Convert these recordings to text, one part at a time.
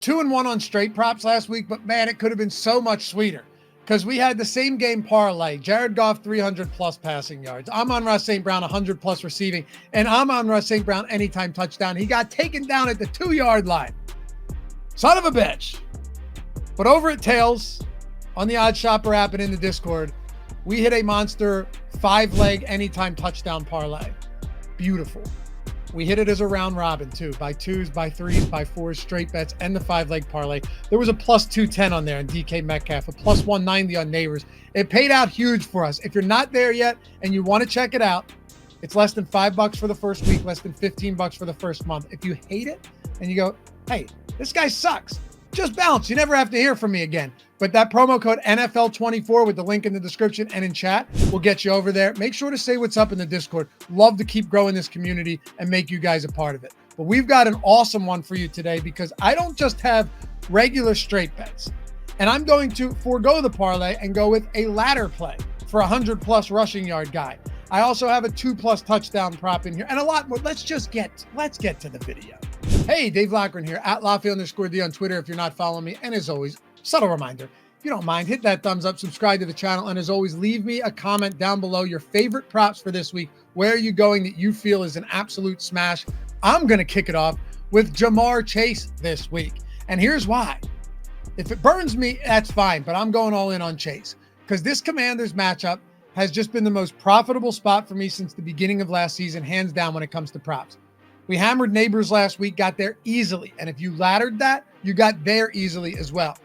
2-1 on straight props last week, but man, it could have been so much sweeter because we had the same game parlay. Jared Goff, 300 plus passing yards. I'm on Russ St. Brown, 100 plus receiving, and I'm on Russ St. Brown anytime touchdown. He got taken down at the 2-yard line. Son of a bitch. But over at Tails, on the Odd Shopper app and in the Discord, we hit a monster 5-leg anytime touchdown parlay. Beautiful. We hit it as a round robin too, by 2s, by 3s, by 4s, straight bets, and the 5-leg parlay. There was a plus 210 on there on DK Metcalf, a plus 190 on Neighbors. It paid out huge for us. If you're not there yet and you want to check it out, it's less than $5 for the first week, less than $15 for the first month. If you hate it and you go, hey, this guy sucks, just bounce. You never have to hear from me again. But that promo code NFL24 with the link in the description and in chat will get you over there. Make sure to say what's up in the Discord. Love to keep growing this community and make you guys a part of it. But we've got an awesome one for you today because I don't just have regular straight bets. And I'm going to forego the parlay and go with a ladder play for a 100-plus rushing yard guy. I also have a 2+ touchdown prop in here and a lot more. Let's get to the video. Hey, Dave Loughy here at Loughy_D on Twitter if you're not following me. And as always, subtle reminder, if you don't mind, hit that thumbs up, subscribe to the channel, and as always, leave me a comment down below your favorite props for this week. Where are you going that you feel is an absolute smash? I'm going to kick it off with Ja'Marr Chase this week. And here's why. If it burns me, that's fine, but I'm going all in on Chase because this Commanders matchup has just been the most profitable spot for me since the beginning of last season, hands down when it comes to props. We hammered Neighbors last week, got there easily. And if you laddered that, you got there easily as well.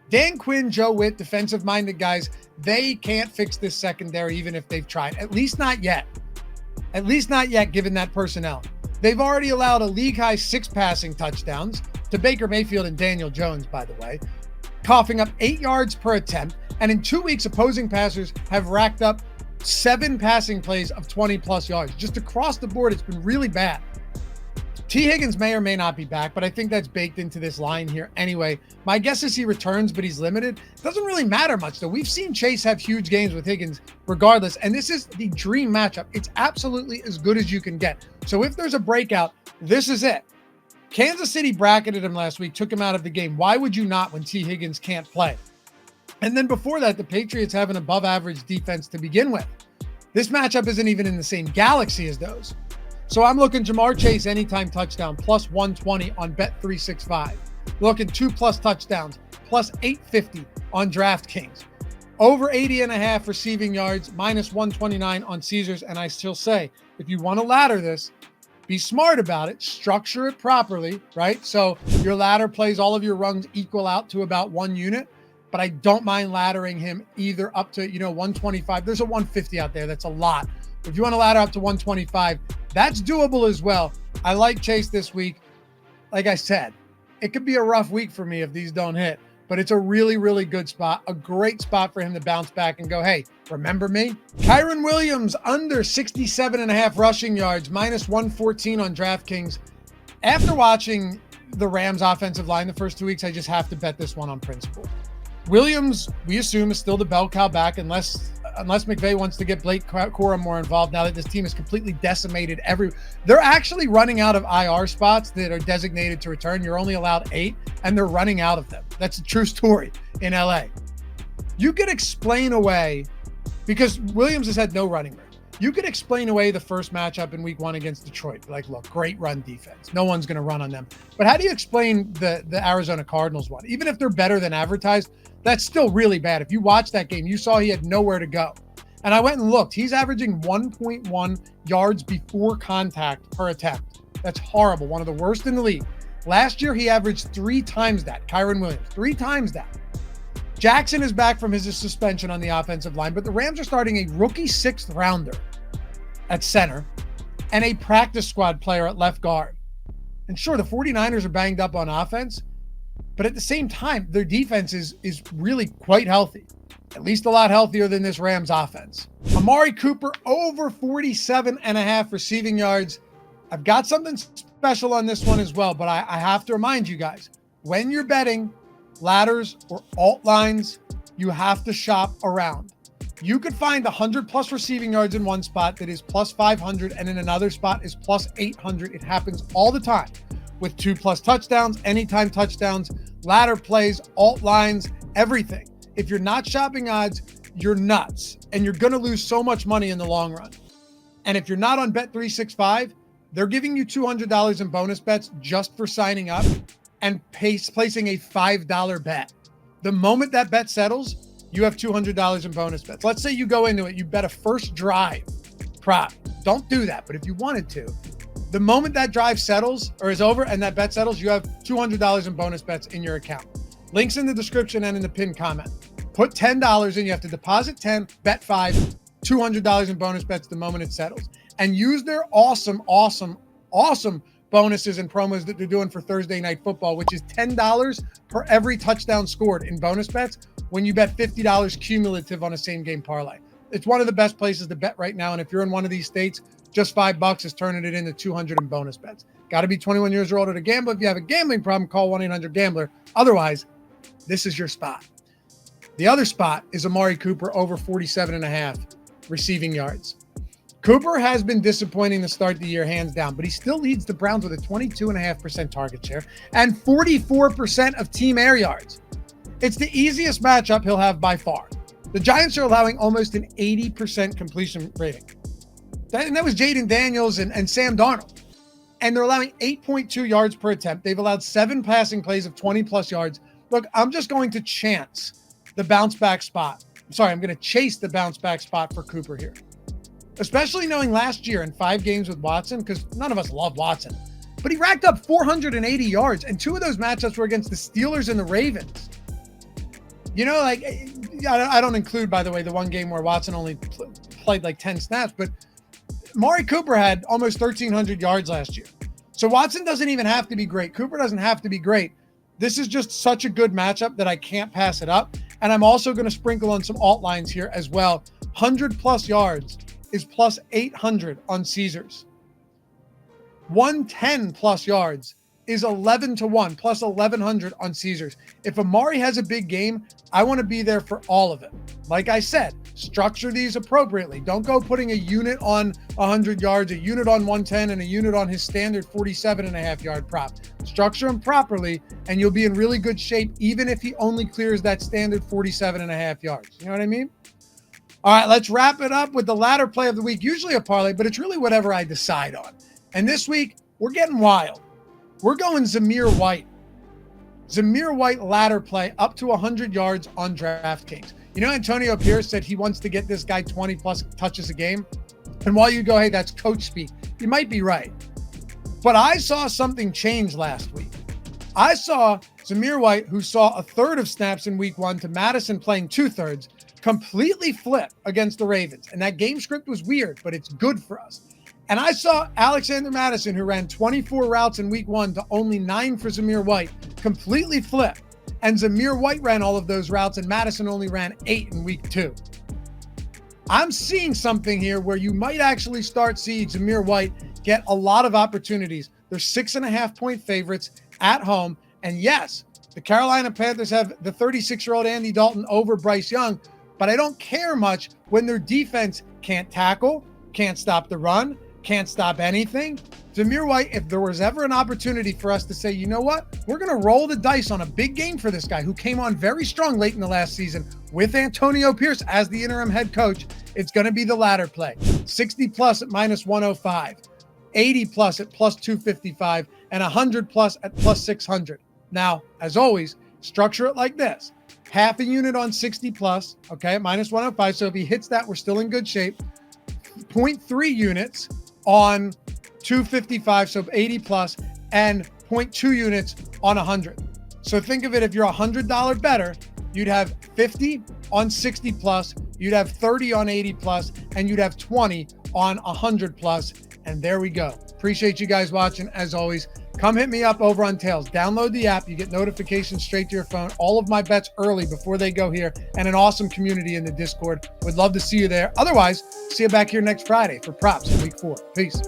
Dan Quinn, Joe Witt, defensive-minded guys, they can't fix this secondary even if they've tried. At least not yet. At least not yet, given that personnel. They've already allowed a league-high 6 passing touchdowns to Baker Mayfield and Daniel Jones, by the way, coughing up 8 yards per attempt. And in 2 weeks, opposing passers have racked up 7 passing plays of 20-plus yards. Just across the board, it's been really bad. T. Higgins may or may not be back, but I think that's baked into this line here anyway. My guess is he returns, but he's limited. It doesn't really matter much, though. We've seen Chase have huge games with Higgins regardless, and this is the dream matchup. It's absolutely as good as you can get. So if there's a breakout, this is it. Kansas City bracketed him last week, took him out of the game. Why would you not when T. Higgins can't play? And then before that, the Patriots have an above-average defense to begin with. This matchup isn't even in the same galaxy as those. So I'm looking Ja'Marr Chase anytime touchdown, plus 120 on Bet365. Looking 2+ touchdowns, plus 850 on DraftKings. Over 80.5 receiving yards, minus 129 on Caesars. And I still say, if you want to ladder this, be smart about it, structure it properly, right? So your ladder plays all of your runs equal out to about 1 unit. But I don't mind laddering him either up to, 125. There's a 150 out there. That's a lot. If you want to ladder up to 125, that's doable as well. I like Chase this week. Like I said, it could be a rough week for me if these don't hit, but it's a really, really good spot, a great spot for him to bounce back and go, hey, remember me? Kyren Williams under 67.5 rushing yards, minus 114 on DraftKings. After watching the Rams offensive line the first 2 weeks, I just have to bet this one on principle. Williams, we assume, is still the bell cow back unless McVay wants to get Blake Corum more involved now that this team is completely decimated. They're actually running out of IR spots that are designated to return. You're only allowed 8, and they're running out of them. That's a true story in LA. You could explain away, because Williams has had no running room. You could explain away the first matchup in week 1 against Detroit. Like, look, great run defense. No one's going to run on them. But how do you explain the Arizona Cardinals one? Even if they're better than advertised, that's still really bad. If you watch that game, you saw he had nowhere to go. And I went and looked. He's averaging 1.1 yards before contact per attempt. That's horrible. One of the worst in the league. Last year, he averaged 3 times that. Kyren Williams, 3 times that. Jackson is back from his suspension on the offensive line, but the Rams are starting a rookie 6th rounder at center and a practice squad player at left guard. And sure, the 49ers are banged up on offense, but at the same time, their defense is really quite healthy, at least a lot healthier than this Rams offense. Amari Cooper over 47.5 receiving yards. I've got something special on this one as well, but I have to remind you guys, when you're betting ladders or alt lines, you have to shop around. You could find 100+ receiving yards in one spot that is plus 500 and in another spot is plus 800. It happens all the time. with 2+ touchdowns, anytime touchdowns, ladder plays, alt lines, everything. If you're not shopping odds, you're nuts, and you're going to lose so much money in the long run. And if you're not on Bet365, they're giving you $200 in bonus bets just for signing up and placing a $5 bet. The moment that bet settles, you have $200 in bonus bets. Let's say you go into it, you bet a first drive prop. Don't do that, but if you wanted to, the moment that drive settles or is over and that bet settles, you have $200 in bonus bets in your account. Links in the description and in the pinned comment. Put $10 in, you have to deposit 10, bet 5, $200 in bonus bets the moment it settles. And use their awesome bonuses and promos that they're doing for Thursday Night Football, which is $10 per every touchdown scored in bonus bets when you bet $50 cumulative on a same game parlay. It's one of the best places to bet right now. And if you're in one of these states, just $5 is turning it into 200 in bonus bets. Got to be 21 years or older to gamble. If you have a gambling problem, call 1-800-GAMBLER. Otherwise, this is your spot. The other spot is Amari Cooper over 47.5 receiving yards. Cooper has been disappointing to start the year, hands down, but he still leads the Browns with a 22.5% target share and 44% of team air yards. It's the easiest matchup he'll have by far. The Giants are allowing almost an 80% completion rating. That was Jaden Daniels and Sam Darnold. And they're allowing 8.2 yards per attempt. They've allowed 7 passing plays of 20+ yards. Look, I'm just going to chance the bounce back spot. I'm going to chase the bounce back spot for Cooper here. Especially knowing last year in 5 games with Watson, because none of us love Watson, but he racked up 480 yards, and 2 of those matchups were against the Steelers and the Ravens. You know, like, I don't include, by the way, the one game where Watson only played like 10 snaps, but Amari Cooper had almost 1,300 yards last year. So Watson doesn't even have to be great. Cooper doesn't have to be great. This is just such a good matchup that I can't pass it up. And I'm also going to sprinkle on some alt lines here as well. 100+ yards is plus 800 on Caesars. 110+ yards is 11-1, plus 1,100 on Caesars. If Amari has a big game, I want to be there for all of it. Like I said, structure these appropriately. Don't go putting a unit on 100 yards, a unit on 110, and a unit on his standard 47.5 yard prop. Structure them properly, and you'll be in really good shape, even if he only clears that standard 47.5 yards. You know what I mean? All right, let's wrap it up with the ladder play of the week. Usually a parlay, but it's really whatever I decide on. And this week, we're getting wild. We're going Zamir White. Zamir White ladder play up to 100 yards on DraftKings. You know, Antonio Pierce said he wants to get this guy 20+ touches a game. And while you go, hey, that's coach speak, you might be right. But I saw something change last week. I saw Zamir White, who saw a third of snaps in week 1 to Madison playing 2/3, completely flip against the Ravens. And that game script was weird, but it's good for us. And I saw Alexander Madison, who ran 24 routes in week 1 to only 9 for Zamir White, completely flip. And Zamir White ran all of those routes, and Madison only ran 8 in week 2. I'm seeing something here where you might actually start seeing Zamir White get a lot of opportunities. They're 6.5-point favorites at home. And yes, the Carolina Panthers have the 36-year-old Andy Dalton over Bryce Young, but I don't care much when their defense can't tackle, can't stop the run, can't stop anything. Zamir White, if there was ever an opportunity for us to say, you know what, we're going to roll the dice on a big game for this guy who came on very strong late in the last season with Antonio Pierce as the interim head coach, it's going to be the ladder play. 60+ at -105, 80+ at +255, and 100+ at +600. Now, as always, structure it like this. Half a unit on 60+, okay, at -105. So if he hits that, we're still in good shape. 0.3 units on 255, so 80+, and 0.2 units on 100. So think of it, if you're $100 better, you'd have 50 on 60+, you'd have 30 on 80+, and you'd have 20 on 100+. And there we go. Appreciate you guys watching. As always, come hit me up over on Tails. Download the app. You get notifications straight to your phone. All of my bets early before they go here, and an awesome community in the Discord. Would love to see you there. Otherwise, see you back here next Friday for props in week 4. Peace.